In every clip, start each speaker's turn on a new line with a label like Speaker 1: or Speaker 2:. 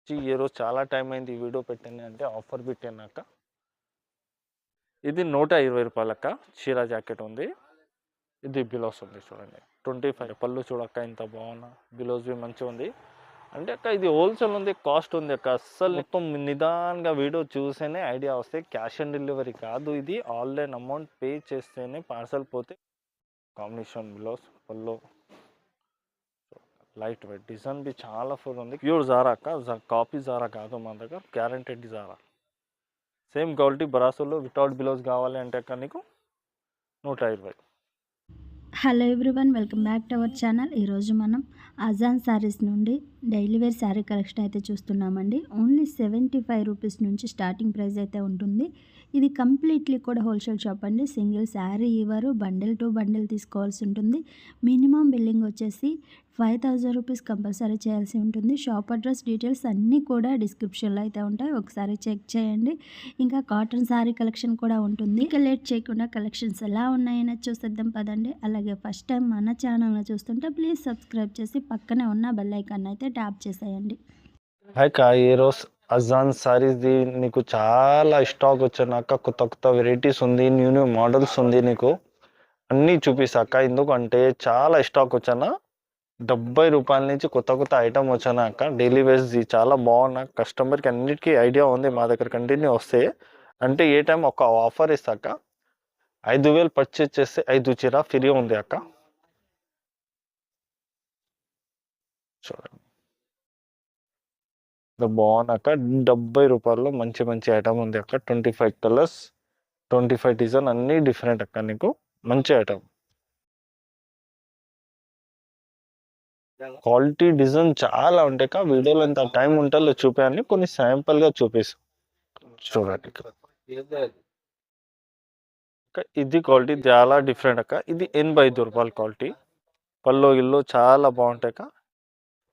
Speaker 1: ఈరోజు చాలా టైం అయింది ఈ వీడియో పెట్టింది అంటే ఆఫర్ పెట్టాక ఇది 120 రూపాయలక్క చీర జాకెట్ ఉంది. ఇది బిలోస్ ఉంది చూడండి 25 పళ్ళు చూడక్క ఇంత బాగున్నా బిలోస్ మంచిగా ఉంది. అంటే అక్క ఇది హోల్సేల్ ఉంది, కాస్ట్ ఉంది అక్క. అస్సలు మొత్తం నిదానంగా వీడియో చూస్తేనే ఐడియా వస్తే క్యాష్ ఆన్ డెలివరీ కాదు, ఇది ఆన్లైన్ అమౌంట్ పే చేస్తేనే పార్సల్ పోతే. కాంబినేషన్ బిలోస్ పళ్ళు లైట్ వెయిట్ డిజైన్ బి చాలా ఫుల్ ఉంది. ప్యూర్ జారా అక్క, కాపీ జారా కాదు మన దగ్గర, గ్యారంటెడ్ జారా. సేమ్ క్వాలిటీ బ్రాసోలో వితౌట్ బిలోస్ కావాలి అంటే అక్క నీకు 120.
Speaker 2: Hello everyone, welcome back to our channel. ఈరోజు మనం అజాన్ శారీస్ నుండి డైలీ వేర్ శారీ కలెక్షన్ అయితే చూస్తున్నామండి. ఓన్లీ 75 రూపీస్ నుంచి స్టార్టింగ్ ప్రైస్ అయితే ఉంటుంది. ఇది కంప్లీట్లీ కూడా హోల్సేల్ షాప్ అండి. సింగిల్ శారీ ఇవ్వరు, బండిల్ టు బండిల్ తీసుకోవాల్సి ఉంటుంది. మినిమం బిల్లింగ్ వచ్చేసి 5000 రూపీస్ కంపల్సరీ చేయాల్సి ఉంటుంది. షాప్ అడ్రస్ డీటెయిల్స్ అన్నీ కూడా డిస్క్రిప్షన్లో అయితే ఉంటాయి, ఒకసారి చెక్ చేయండి. ఇంకా కాటన్ శారీ కలెక్షన్ కూడా ఉంటుంది. ఇక లేట్ చేయకుండా కలెక్షన్స్ ఎలా ఉన్నాయని చూసేద్దాం పదండి. అలాగే ఫస్ట్ టైం మన ఛానల్ని చూస్తుంటే ప్లీజ్ సబ్స్క్రైబ్ చేసి పక్కనే ఉన్న బెల్ ఐకాన్ అయితే ట్యాప్ చేసేయండి.
Speaker 1: హాయ్ కా, ఈరోజు అజాన్ సారీస్ది నీకు చాలా స్టాక్ వచ్చాక కొత్త కొత్త వెరైటీస్ ఉంది, న్యూ న్యూ మోడల్స్ ఉంది. నీకు అన్నీ చూపిస్తాక, ఎందుకంటే చాలా స్టాక్ వచ్చానా. 70 రూపాయల నుంచి కొత్త కొత్త ఐటమ్ వచ్చాక డైలీ వేర్స్ది చాలా బాగున్నా. కస్టమర్కి అన్నిటికీ ఐడియా ఉంది మా దగ్గర కంటిన్యూ వస్తే. అంటే ఏ టైం ఒక ఆఫర్ ఇస్తాక 5000 పర్చేజ్ చేస్తే 5 చీర ఫ్రీ ఉంది అక్క. చూడండి బాగున్నాక 70 రూపాయల్లో మంచి మంచి ఐటమ్ ఉంది అక్క. 25 కలర్స్, 25 డిజైన్ అన్నీ డిఫరెంట్ అక్క. నీకు మంచి ఐటమ్, క్వాలిటీ డిజైన్ చాలా ఉంటాయి అక్క. వీడియోలో ఎంత టైం ఉంటుందో చూపాయని కొన్ని శాంపుల్గా చూపిస్తాం. చూడండి ఇది క్వాలిటీ చాలా డిఫరెంట్ అక్క. ఇది 85 రూపాయల క్వాలిటీ. పల్లో గిల్లో చాలా బాగుంటాయి అక్క.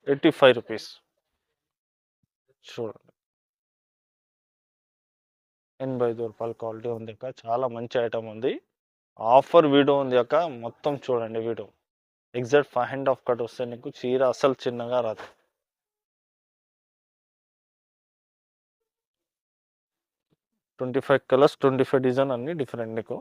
Speaker 1: 85 రూపీస్. చూడండి 85 రూపాయల క్వాలిటీ ఉంది అక్క. చాలా మంచి ఐటమ్ ఉంది. ఆఫర్ వీడియో ఉంది అక్క, మొత్తం చూడండి వీడియో. ఎగ్జాక్ట్ 5.5 కట్ వస్తే నీకు చీర అసలు చిన్నగా రాదు. ట్వంటీ 25 కలర్స్, 25 డిజైన్ అన్ని డిఫరెంట్ నీకు.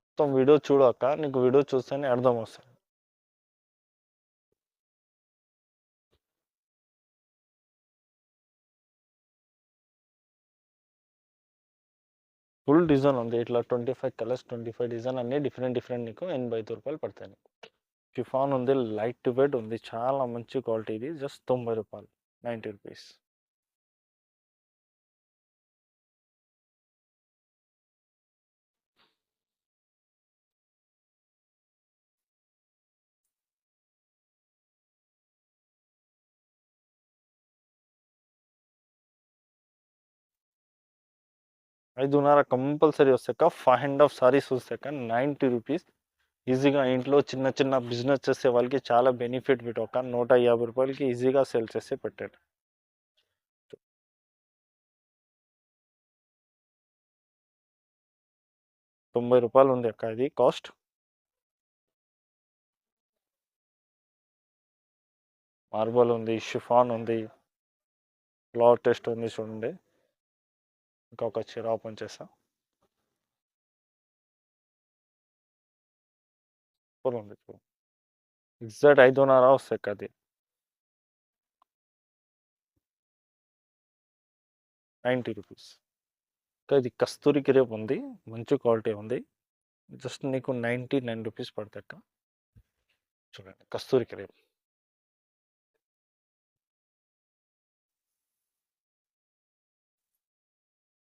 Speaker 1: మొత్తం వీడియో చూడు అక్క, నీకు వీడియో చూస్తేనే అర్థం వస్తుంది. ఫుల్ డిజైన్ ఉంది ఇట్లా 25 కలర్స్, 25 డిజైన్ అన్ని డిఫరెంట్ డిఫరెంట్ నీకు 85 రూపాయలు పడతాయి నీకు. షిఫాన్ ఉంది, లైట్ వెయిట్ ఉంది, చాలా మంచి క్వాలిటీ. ఇది జస్ట్ 90 రూపాయలు, 90 రూపీస్. ఐదున్నర కంపల్సరీ వస్తాక 5.5 సారీస్ వస్తాక 90 రూపీస్. ఈజీగా ఇంట్లో చిన్న చిన్న బిజినెస్ చేసే వాళ్ళకి చాలా బెనిఫిట్ వీటి. ఒక 150 రూపాయలకి ఈజీగా సేల్ చేసి పెట్టాడు. 90 రూపాయలు ఉంది అక్క ఇది కాస్ట్. మార్బల్ ఉంది, షిఫాన్ ఉంది, ఫ్లవర్ టెస్ట్ ఉంది. చూడండి ఇంకొక చీర ఓపెన్ చేస్తా. సూపర్ ఉంది. ఎగ్జాక్ట్ 5.5 వస్తాయి అక్క. అది 90 రూపీస్. ఇంకా ఇది కస్తూరి క్రేప్ ఉంది, మంచి క్వాలిటీ ఉంది. జస్ట్ నీకు 99 రూపీస్ పడతాయి అక్క. చూడండి కస్తూరి క్రేప్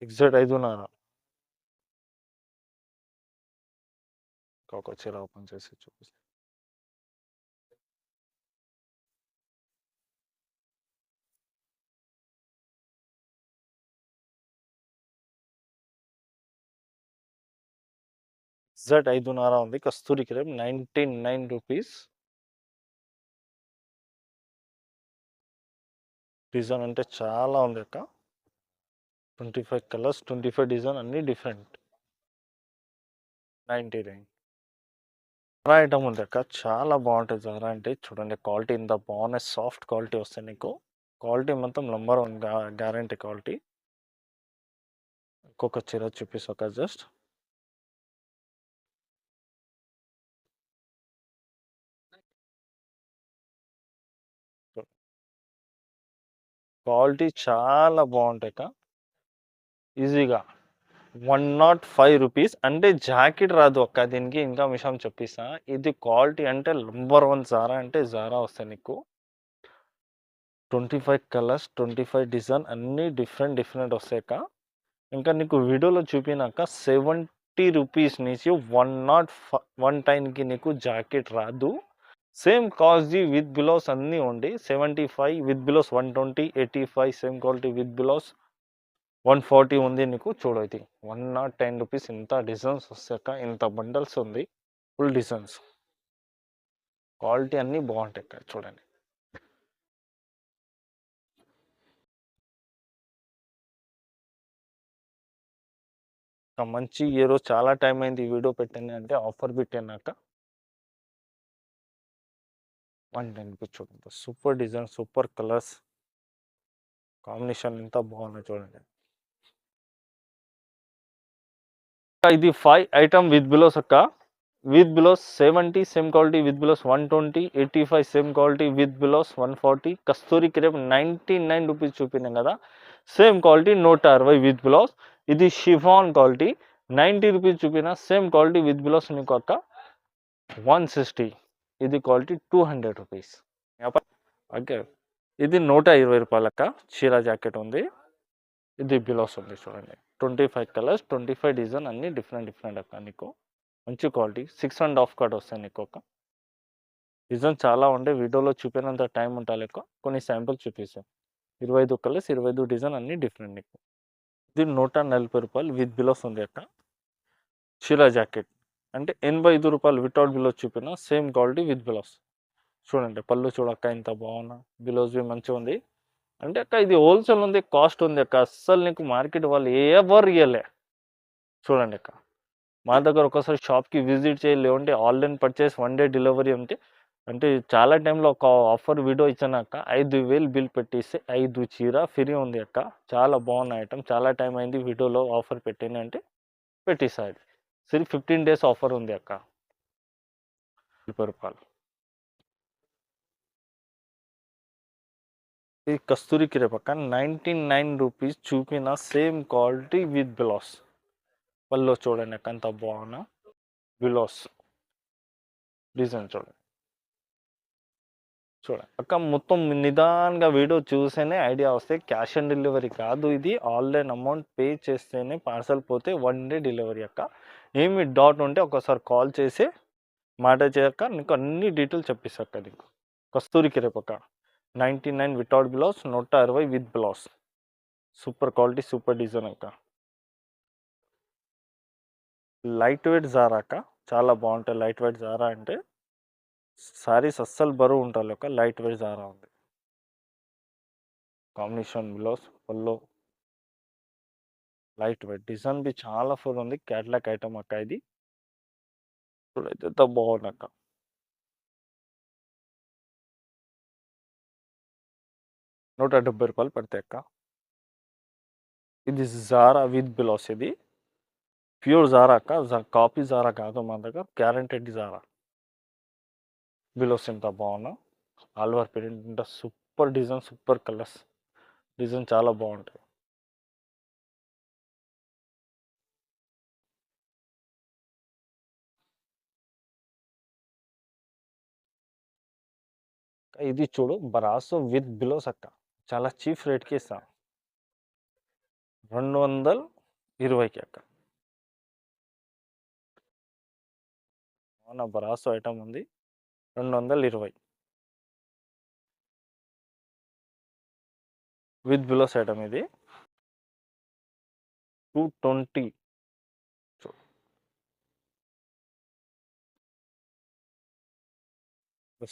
Speaker 1: ఎగ్జాక్ట్ 5.5. ఒక చీర ఓపెన్ చేసి చూపిస్తాను. ఎగ్జాక్ట్ 5.5 ఉంది. కస్తూరి క్రేప్ 99 రూపీస్. డిజైన్ అంటే చాలా ఉంది అక్క. 25 కలర్స్, 25 డిజైన్ అన్నీ డిఫరెంట్. 99. జారా ఐటమ్ ఉంది అక్క, చాలా బాగుంటుంది. జారా అంటే చూడండి, క్వాలిటీ ఇంత బాగున్నాయి, సాఫ్ట్ క్వాలిటీ వస్తాయి నీకు. క్వాలిటీ మొత్తం నంబర్ 1 గ్యారంటీ క్వాలిటీ. ఇంకొక చీర చూపిస్తాక జస్ట్. క్వాలిటీ చాలా బాగుంటాయి అక్క. ఈజీగా 105 రూపీస్ అంటే జాకెట్ రాదు అక్క దీనికి. ఇంకా విషయం చెప్పిస్తా, ఇది క్వాలిటీ అంటే నంబర్ 1 జారా అంటే జారా వస్తాయి నీకు. 25 కలర్స్, 25 డిజైన్ అన్నీ డిఫరెంట్ వస్తాయి అక్క. ఇంకా నీకు వీడియోలో చూపినాక 70 రూపీస్ నుంచి 110కి నీకు జాకెట్ రాదు. సేమ్ కాస్ట్ విత్ బిలోస్ అన్నీ ఉండి 75 with blouse 120, 85 same quality with blouse 140 ఉంది నీకు. చూడు ఇది 110 రూపీస్. ఇంత డిజైన్స్ వస్తాక, ఇంత బండల్స్ ఉంది, ఫుల్ డిజైన్స్. క్వాలిటీ అన్నీ బాగుంటాయి ఇక్కడ చూడండి. మంచి ఏ రోజు చాలా టైం అయింది ఈ వీడియో పెట్టింది అంటే ఆఫర్ పెట్టినాక 110 రూపీస్. చూడండి super design, super colours combination ఎంత బాగున్నాయి చూడండి. ఇది 5 ఐటమ్ విత్ బిలోస్ అక్క. With blouse 70 same quality, with blouse 120, 85 same quality, with blouse 140. Kasturi crepe 99 rupees చూపినాం కదా, సేమ్ క్వాలిటీ 160 విత్ బిలోస్. ఇది షిఫాన్ క్వాలిటీ 90 రూపీస్ చూపిన, సేమ్ క్వాలిటీ విత్ బిలోస్ నీకు అక్క 160. ఇది క్వాలిటీ 200 రూపీస్. ఓకే, ఇది 120 రూపాయలు అక్క. చీర జాకెట్ ఉంది, ఇది బిలోస్ ఉంది చూడండి. 25 కలర్స్, 25 డిజైన్ అన్నీ డిఫరెంట్ అక్క నీకు. మంచి క్వాలిటీ 6.5 కట్ వస్తాయి నీకు. ఒక డిజైన్ చాలా ఉండే, వీడియోలో చూపినంత టైం ఉంటాలి ఎక్కువ. కొన్ని శాంపుల్స్ చూపిస్తాను. 25 కలర్స్, 25 డిజైన్ అన్నీ డిఫరెంట్ నీకు. ఇది 140 రూపాయలు విత్ బిలోస్ ఉంది అక్క. చీర జాకెట్ అంటే 85 రూపాయలు వితౌట్ బిలోస్ చూపిన, సేమ్ క్వాలిటీ విత్ బిలోస్. చూడండి పళ్ళు చూడక్క ఎంత బాగున్నా, బిలోస్ బి మంచిగా ఉంది. అంటే అక్క ఇది హోల్సేల్ ఉంది, కాస్ట్ ఉంది అక్క. అస్సలు నీకు మార్కెట్ వాళ్ళు ఎవరు ఇవ్వలే. చూడండి అక్క, మా దగ్గర ఒకసారి షాప్కి విజిట్ చేయాలి, లేకుంటే ఆన్లైన్ పర్చేస్ 1 డే డెలివరీ ఉంటే. అంటే చాలా టైంలో ఒక ఆఫర్ వీడియో ఇచ్చానక్క, 5,000 బిల్ పెట్టిస్తే 5 చీర ఫ్రీ ఉంది అక్క. చాలా బాగున్న ఐటమ్. చాలా టైం అయింది వీడియోలో ఆఫర్ పెట్టింది అంటే పెట్టిస్తాడు. సరే 15 డేస్ ఆఫర్ ఉంది అక్క. 30 రూపాయలు. ఇది కస్తూరి క్రేప్ అక్క, 99 రూపీస్ చూపిన, సేమ్ క్వాలిటీ విత్ బిలాస్. పళ్ళు చూడండి అక్క ఎంత బాగున్నా, బిలాస్ డిజైన్ చూడండి. అక్క మొత్తం నిదానంగా వీడియో చూస్తేనే ఐడియా వస్తే, క్యాష్ ఆన్ డెలివరీ కాదు ఇది. ఆన్లైన్ అమౌంట్ పే చేస్తేనే పార్సల్ పోతే 1 డే డెలివరీ అక్క. ఏమి డౌట్ ఉంటే ఒకసారి కాల్ చేసి మాట చేయక నీకు అన్ని డీటెయిల్స్ చెప్పిస్తాక నీకు. కస్తూరి క్రేప్ అక్క 99 without blouse, 160 with blouse. Super quality, super design అక్క. లైట్ వెయిట్ జారా అక్క, చాలా బాగుంటాయి. లైట్ వెయిట్ జారా అంటే సారీస్ అస్సలు బరువు ఉంటాయి ఒక లైట్ వెయిట్ జారా ఉంది. కాంబినేషన్ బ్లౌజ్, పల్లో లైట్ వెయిట్ డిజైన్ బి చాలా ఫుల్ ఉంది. క్యాట్లాగ్ ఐటమ్ అక్క ఇది. చూడైతే ఎంత బాగుంది అక్క. ₹170 పడతాయి అక్క. ఇది జారా విత్ బ్లౌజ్. ఇది ప్యూర్ జారా అక్క, కాపీ జారా కాదు మన దగ్గర, గ్యారంటెడ్ జారా. బిలోస్ ఎంత బాగున్నా, ఆల్ ఓవర్ ప్రింట్ ఇంత super design, super colours. Design చాలా బాగుంటాయి. ఇది చూడు బరాసో విత్ బిలోస్ అక్క, చాలా చీప్ రేట్కి ఇస్తాం. 220కి అక్క. అవునా, బరాసో ఐటమ్ ఉంది 220 విత్ బిలోస్ ఐటమ్. ఇది 220.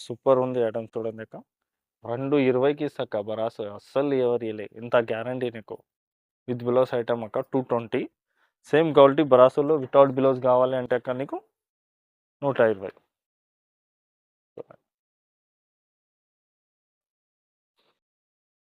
Speaker 1: సూపర్ ఉంది ఐటమ్ చూడండి అక్క. 220కి ఇస్తాక బరాసో, అస్సలు ఎవరు ఇవ్వలే. ఇంత గ్యారంటీ నీకు. విత్ బ్లౌజ్ ఐటమ్ అక్క 220. సేమ్ క్వాలిటీ బ్రాసోలో వితౌట్ బ్లౌజ్ కావాలి అంటే అక్క నీకు 120.